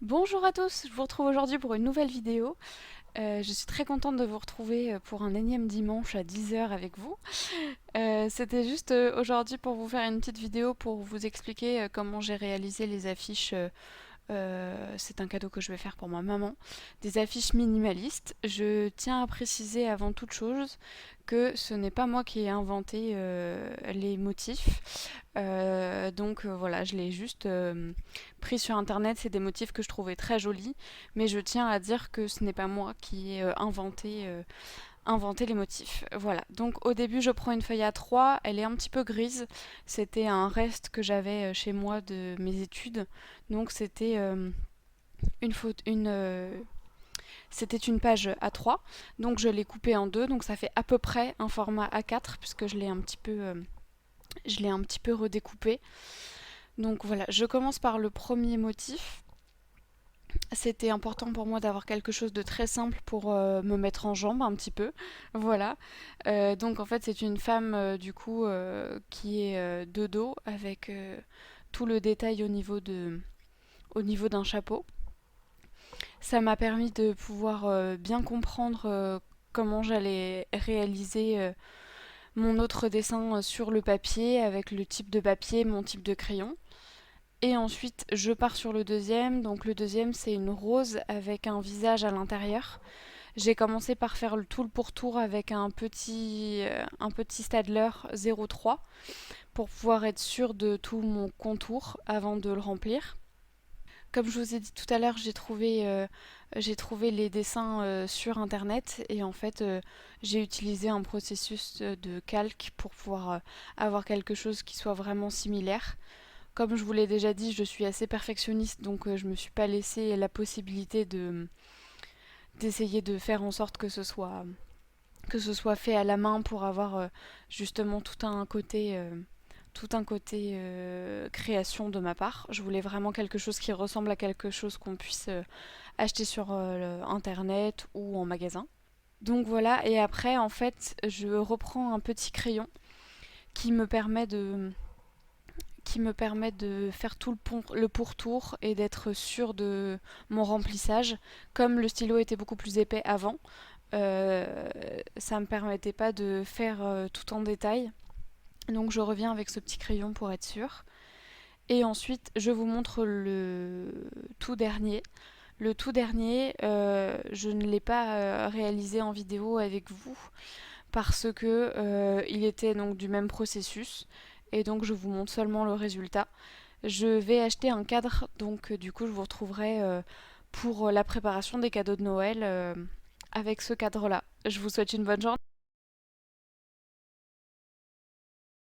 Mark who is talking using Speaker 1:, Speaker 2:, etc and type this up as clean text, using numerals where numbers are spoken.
Speaker 1: Bonjour à tous, je vous retrouve aujourd'hui pour une nouvelle vidéo. Je suis très contente de vous retrouver pour un énième dimanche à 10 heures avec vous. C'était juste aujourd'hui pour vous faire une petite vidéo pour vous expliquer comment j'ai réalisé les affiches. C'est un cadeau que je vais faire pour ma maman. Des affiches minimalistes. Je tiens à préciser avant toute chose que ce n'est pas moi qui ai inventé les motifs. Voilà, je l'ai juste pris sur internet. C'est des motifs que je trouvais très jolis, mais je tiens à dire que ce n'est pas moi qui ai inventé les motifs. Voilà, donc au début je prends une feuille A3, elle est un petit peu grise, c'était un reste que j'avais chez moi de mes études, donc une faute, c'était une page A3, donc je l'ai coupée en deux, donc ça fait à peu près un format A4 puisque je l'ai un petit peu redécoupé. Donc voilà, je commence par le premier motif. C'était important pour moi d'avoir quelque chose de très simple pour me mettre en jambe un petit peu. Voilà. Donc en fait c'est une femme qui est de dos avec tout le détail au niveau d'un chapeau. Ça m'a permis de pouvoir bien comprendre comment j'allais réaliser mon autre dessin sur le papier avec le type de papier, mon type de crayon. Et ensuite, je pars sur le deuxième. Donc le deuxième, c'est une rose avec un visage à l'intérieur. J'ai commencé par faire tout le pourtour avec un petit Staedtler 03 pour pouvoir être sûr de tout mon contour avant de le remplir. Comme je vous ai dit tout à l'heure, j'ai trouvé les dessins sur internet et en fait j'ai utilisé un processus de calque pour pouvoir avoir quelque chose qui soit vraiment similaire. Comme je vous l'ai déjà dit, je suis assez perfectionniste, donc je me suis pas laissé la possibilité d'essayer de faire en sorte que ce soit fait à la main pour avoir justement tout un côté création de ma part. Je voulais vraiment quelque chose qui ressemble à quelque chose qu'on puisse acheter sur internet ou en magasin. Donc voilà, et après en fait je reprends un petit crayon qui me permet de faire tout le pourtour et d'être sûr de mon remplissage. Comme le stylo était beaucoup plus épais avant, ça ne me permettait pas de faire tout en détail. Donc je reviens avec ce petit crayon pour être sûr. Et ensuite, je vous montre le tout dernier. Le tout dernier, je ne l'ai pas réalisé en vidéo avec vous parce que il était donc du même processus et donc je vous montre seulement le résultat. Je vais acheter un cadre, donc du coup je vous retrouverai pour la préparation des cadeaux de Noël avec ce cadre-là. Je vous souhaite une bonne journée.